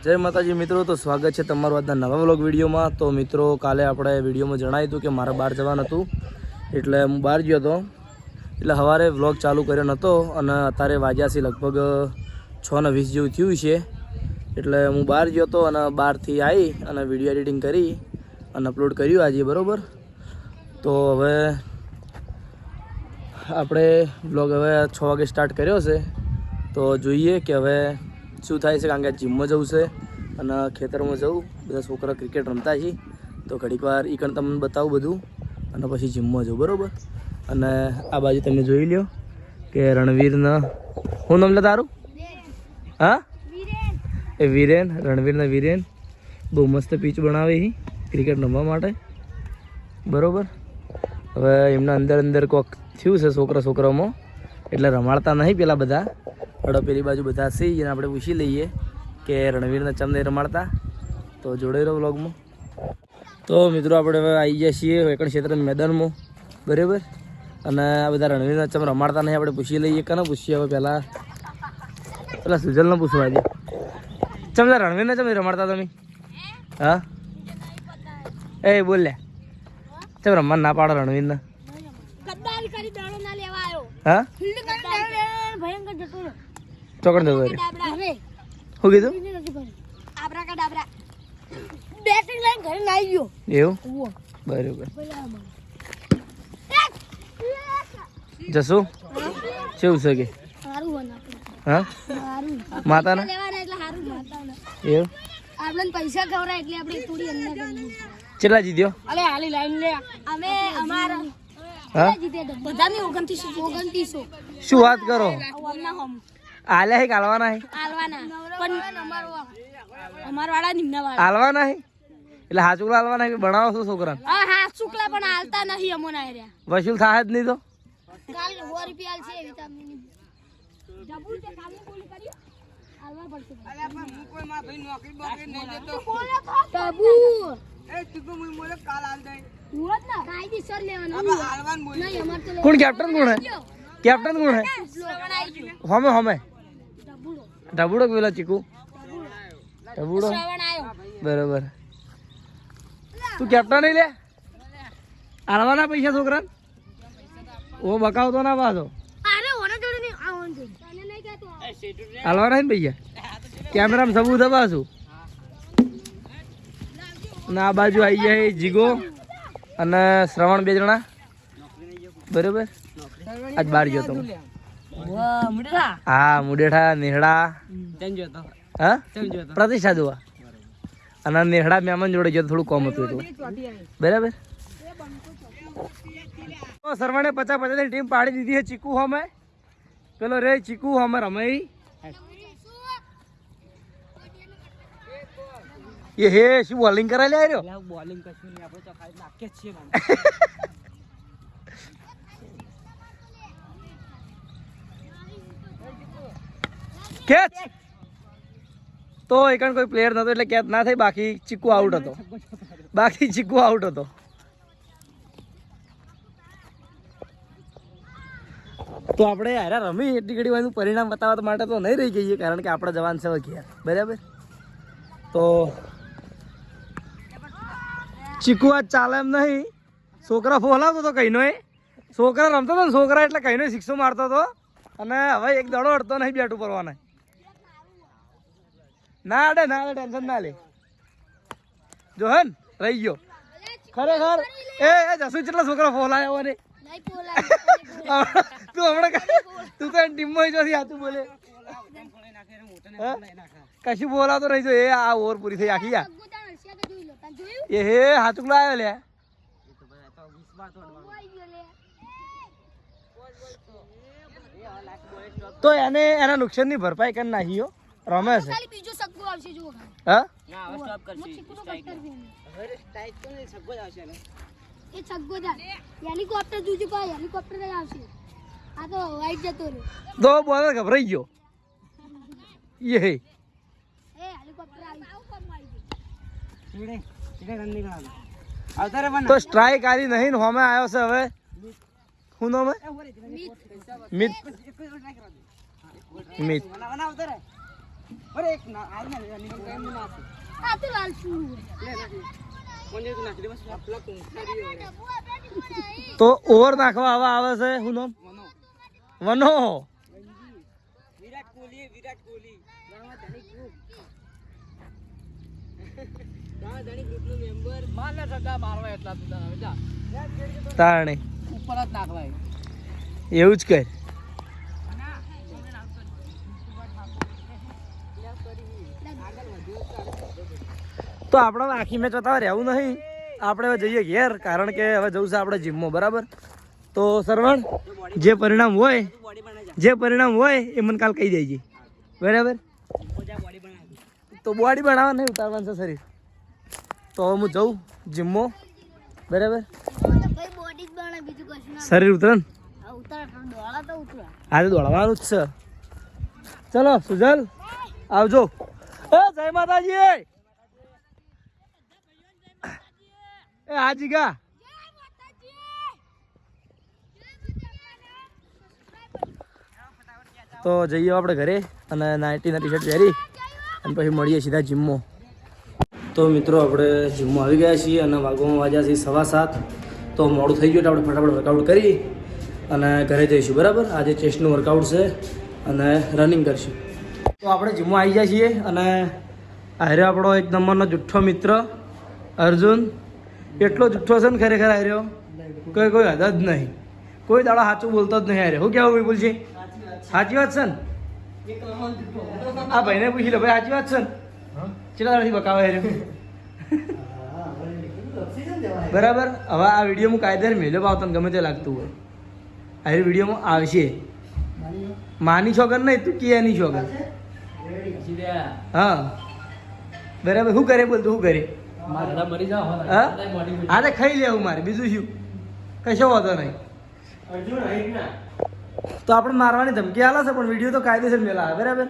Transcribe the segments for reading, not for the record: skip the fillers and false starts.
જય માતાજી મિત્રો, તો સ્વાગત છે તમારું આજના નવા વ્લોગ વિડીયોમાં। તો મિત્રો, કાલે આપણે વિડીયોમાં જણાવ્યું હતું કે મારે બહાર જવાનું હતું, એટલે હું બહાર ગયો હતો। એટલે સવારે વ્લોગ ચાલુ કર્યો નહોતો અને અત્યારે વાગ્યા છે લગભગ 6:20 જેવું થયું છે। એટલે હું બહાર ગયો હતો અને બહારથી આવી અને વિડીયો એડિટિંગ કરી અને અપલોડ કર્યું આજે, બરાબર। તો હવે આપણે વ્લોગ હવે 6 વાગે સ્ટાર્ટ કર્યો છે, તો જોઈએ કે હવે શું થાય છે। કારણ કે જીમમાં જવું છે અને ખેતરમાં જવું, બધા છોકરા ક્રિકેટ રમતા છે, તો ઘડીક વાર એ કણ તમને બતાવું બધું અને પછી જીમમાં જવું, બરાબર। અને આ બાજુ તમે જોઈ લ્યો કે રણવીરને શું નામ લે તારું? હા, એ વિરેન, રણવીરને વિરેન બહુ મસ્ત પીચ બનાવે છે ક્રિકેટ રમવા માટે, બરાબર। હવે એમના અંદર કોક થયું છે છોકરાઓમાં, એટલે રમાડતા નહીં પેલા બધા, અડો પેલી બાજુ બધા છે એને આપણે પૂછી લઈએ કે રણવીરને ચમ નહીં રમાડતા। તો જોડે રહો વ્લોગમાં। તો મિત્રો, આપણે હવે આવી ગયા છીએ વેકણ ક્ષેત્ર મેદાનમાં, બરાબર। અને આ બધા રણવીરને ચમ રમાડતા નહીં આપણે પૂછી લઈએ। કાને પૂછીએ હવે? પેલા સુજલને પૂછવા દે, ચમ રણવીરને ચમ નહીં રમાડતા તમે? હા, એ બોલ લે, ચમ રમવા ના પાડો રણવીરને? હા, ચોકડ દો શું કીધું? એવું, બરાબર। જસુ કેવું છે કે? હા, માતાના એવું પૈસા ખવડાય એટલે આપણે થોડી અંદર કેટલા જીત્યો? અલે હાલી લાઈન લે, અમે અમારા હા બધાની 2900 શું વાત કરો? આલ્યા હે કાલવાના હે? આલવાના પણ અમાર વાળા નિમ્ના વાળા આલવાના હે એટલે હાચુકલા આલવાના હે? બનાવો છો છોકરા? હા, હા ચુકલા પણ આલતા નહીં અમોને આર્યા। વસૂલ થાય જ નહીં તો કાલ 100 રૂપિયા આલશે વિટામિન ડબલ તે કામ બોલી કરી આલવા પડશે। અલે પણ હું કોઈ માં ભાઈ નોકરી બોકરી નહીં દેતો તબુ એ તું હું મોલે કાલ આલ દે મુરત ના કાયદેસર લેવાનું હવે આલવાન બોલી નહીં અમાર તો કોણ કેપ્ટન કોણ હે? કેપ્ટન કોણ હે? હમે ઢબુડો પેલા ચીકુ ઢબુડો, બરાબર। તું કેપ્ટન નહીં લે? આલવાના પૈસા છોકરા ઓ બકાવતો ના પાછો? અરે ઓને જોડે નહીં આવન જોડે તને નહીં કહેતો આલવાના ને પૈસા? કેમેરામાં સબૂત પાછું। અને આ બાજુ આવી જાય જીગો અને શ્રવણ, 2 જણા, બરાબર। આજ બહાર ગયો તો। હા, મુડેઠા નેહડા, હા પ્રતિષ્ઠા જોવા, અને નેહડા મહેમાન જોડે ગયો, થોડું કોમ હતું એટલે, બરાબર। સરવણે 50-50 ની ટીમ પાડી દીધી છે। ચીકુ હમે પેલો રે ચીકુ હમે રમે એ હે શું બોલિંગ કરા લે રહ્યો? બોલિંગ કશું નહીં, આપણે તો ખાલી નાખીએ જ છીએ કેચ। તો એકણ કોઈ પ્લેયર નતો એટલે કેચ ના થઈ, બાકી ચીકુ આઉટ હતો, તો આપણે યાર રમી એટલી ઘડી એનું પરિણામ બતાવવા માટે તો નહીં રહી જઈએ, કારણ કે આપણા જવાન છે ઘેર, બરાબર। તો ચીકુ આજ ચાલે એમ નહીં, છોકરા ફોલાવતો હતો કઈનો, એ છોકરા રમતો હતો ને, છોકરા એટલે કઈનો શિક્ષો મારતો હતો, અને હવે એક દડો અડતો નહીં બેટ ઉપરવાના। ના અડે ટેન્શન ના લે, જો હે રહી ગયો ખરેખર। એ જસુ કેટલા છોકરા ફોલાયા હોય ને તું હમણાં તું તો ટીમમાં જોથી આતું બોલે કશું બોલાતો નહીં, જો એ આ ઓવર પૂરી થઈ આખી યાર, એ હે હાથુક લાવ્યો લે। તો એને એના નુકસાન ની ભરપાઈ કરી નાખી હો, રમે છે। હા, હેલિકોપ્ટર જોજો પા, હેલિકોપ્ટર આવશે, આ તો વાઈટ જતો રે તો બોલ ગભરાઈ ગયો એ હે હેલિકોપ્ટર આવી તો સ્ટ્રાઇક આલી નહીં, હોમે આવ્યો છે હવે। શું નામ હે? મિત અરે એક ના આ ના રનિંગ ટાઈમ ના છે આ તો લાલ શું લે નાખી કોને તું નાખી દે બસ આપલા કોંખારી તો ઓવર નાખવા આવા આવે છે હું નામ મનો વનો વિરાટ કોહલી ગામા ધણી ગ્રુપ ગામા ધણી ગ્રુપ નો મેમ્બર માન ના સદા મારવા એટલા સુધા હવે જા તાણે ઉપર જ નાખવાય એવું જ કર તો આપણે આખી મેચ બતાવવા રહેવું નહીં આપણે હવે જઈએ ઘેર કારણ કે હવે જવું છે આપણે જીમમાં બરાબર તો સરવણ જે પરિણામ હોય એ મને કાલ કહી દેજે બરાબર તો બોડી બનાવવા નહીં ઉતારવાનું છે શરીર તો હવે હું જઉં જીમમાં બરાબર ભાઈ બોડી જ બને બીજું કશું ના શરીર ઉતરે ને ઉતાર દોડા તો ઉતરા આજે દોડવાનું જ છે ચલો સુજલ આવજો એ જય માતાજી એ હાજી ગા તો જઈએ આપણે ઘરે અને નાઇટીના ટી શર્ટ પહેરી અને પછી મળીએ સીધા જીમમાં તો મિત્રો આપણે જીમમાં આવી ગયા છીએ અને વાગવામાં વાગ્યા છે 7:15 તો મોડું થઈ ગયું એટલે આપણે ફટાફટ વર્કઆઉટ કરી અને ઘરે જઈશું બરાબર આજે ચેસ્ટનું વર્કઆઉટ છે અને રનિંગ કરીશું તો આપણે જીમમાં આવી ગયા છીએ અને આર્યો આપણો એક નંબરનો જુઠ્ઠો મિત્ર અર્જુન એટલો જુઠ્ઠો છે ને ખરેખર આર્યો કોઈ હદ જ નહીં કોઈ દાડો સાચું બોલતો જ નહીં આર્યો શું કહેવું વિપુલ છે સાચી વાત છે ને આ ભાઈને પૂછી લો ભાઈ સાચી વાત છે ને કેટલા દાડાથી બકાવે આર્યો બરાબર હવે આ વિડીયો હું કાયદેસર મેલ્યો પાવ તને ગમે તે લાગતું હોય આ વિડીયોમાં આવશે માની છોકર નહીં તું કિયાની છોકર હા બરાબર શું કરે બોલ તું શું કરે હા તો ખાઈ લેવું મારે બીજું શું કશો વાંધો નહીં તો આપણે મારવાની ધમકી આલે છે પણ વિડીયો તો કાયદેસર મેલા આવે બરાબર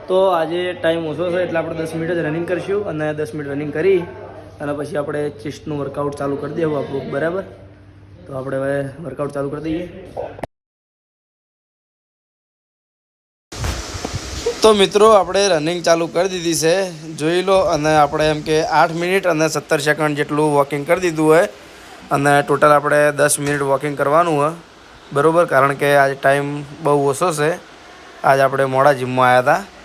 તો આજે ટાઈમ ઓછો છે એટલે આપણે 10 મિનિટ જ રનિંગ કરીશું અને 10 મિનિટ રનિંગ કરી અને પછી આપણે ચેસ્ટનું વર્કઆઉટ ચાલુ કરી દેવું આપણું બરાબર તો આપણે હવે વર્કઆઉટ ચાલુ કરી દઈએ તો મિત્રો આપણે રનિંગ ચાલુ કરી દીધી છે જોઈ લો અને આપણે એમ કે 8 મિનિટ અને 17 સેકન્ડ જેટલું વોકિંગ કરી દીધું હોય અને ટોટલ આપણે 10 મિનિટ વોકિંગ કરવાનું હોય બરાબર કારણ કે આજે ટાઈમ બહુ ઓછો છે આજે આપણે મોડા જીમમાં આવ્યા હતા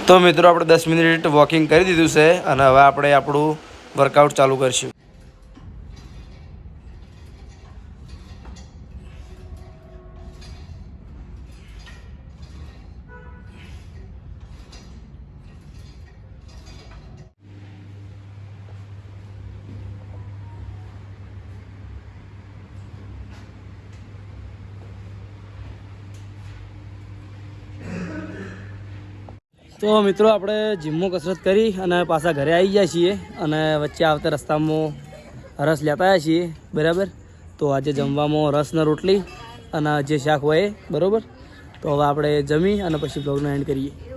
તો મિત્રો આપણે 10 મિનિટ વોકિંગ કરી દીધું છે અને હવે આપણે આપણું વર્કઆઉટ ચાલુ કરીશું તો મિત્રો આપણે જીમમાં કસરત કરી અને પાછા ઘરે આવી ગયા છીએ અને વચ્ચે આવતા રસ્તામાં રસ લેતા આવ્યા છીએ બરાબર તો આજે જમવામાં રસને રોટલી અને જે શાક હોય બરાબર તો હવે આપણે જમી અને પછી બ્લોગનો એન્ડ કરીએ